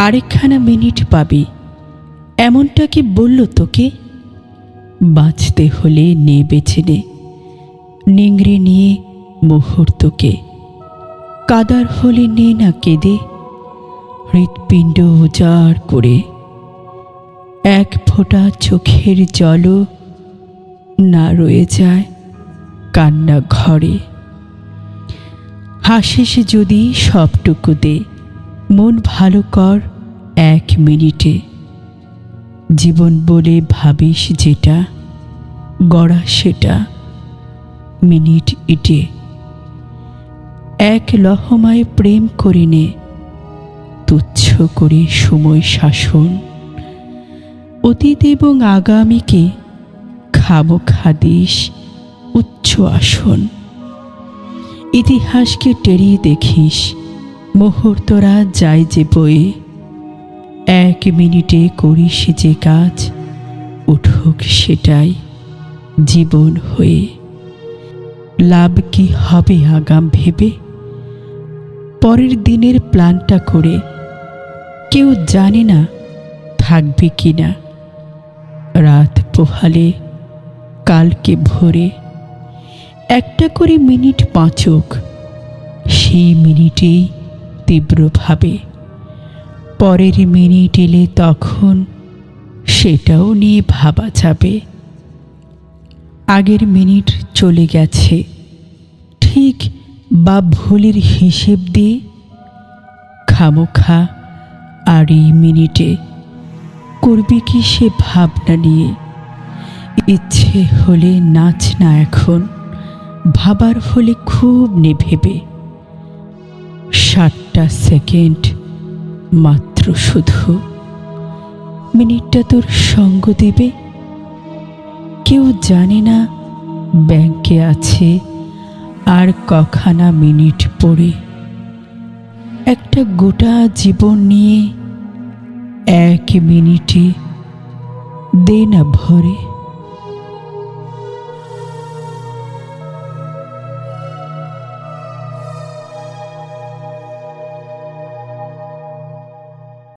আরেকখানা minute পাবি, এমনটা কি বলল তোকে? বাঁচতে হলে নে বেছে নে, নিংড়ে নিয়ে মুহূর্তকে। কাদার হলে নে না কেঁদে, হৃৎপিণ্ড উজাড় করে। এক ফোঁটা চোখের জলও না রয়ে যায় কান্না ঘরে। হাসিস যদি সবটুকু দে, মন ভালো কর 1 মিনিটে। জীবন বলে ভাবিস যেটা, গড়া সেটা মিনিট ইটে। এক লহমায় প্রেম করে নে, তুচ্ছ করে সময় শাসন। অতীত এবং আগামীকে খামোখা দিস উচ্চ আসন। ইতিহাসকে টেরিয়ে দেখিস, মুহূর্তরা যায় যে বয়ে। 1 মিনিটে করিস যে কাজ, উঠুক সেটাই জীবন হয়ে। লাভ কি হবে আগাম ভেবে, পরের দিনের প্ল্যানটা করে? কেউ জানে না থাকবে কিনা, রাত পোহালে কালকে ভোরে। একটা করে মিনিট বাঁচুক, সেই মিনিটেই তীব্রভাবে। পরের মিনিট এলে তখন সেটাও নিয়ে ভাবা যাবে। আগের মিনিট চলে গেছে, ঠিক বা ভুলের হিসেব দিয়ে। খামোখা আর এই মিনিটে করবি কি সে ভাবনা নিয়ে? ইচ্ছে হলে নাচ না এখন, ভাবার হলে খুব নে ভেবে। 60টা সেকেন্ড মাত্র, শুধু মিনিটটা তোর সঙ্গ দেবে। কেউ জানে না ব্যাংকে আছে আর কখানা মিনিট পড়ে। একটা গোটা জীবন নিয়ে 1 মিনিটে দে না ভরে।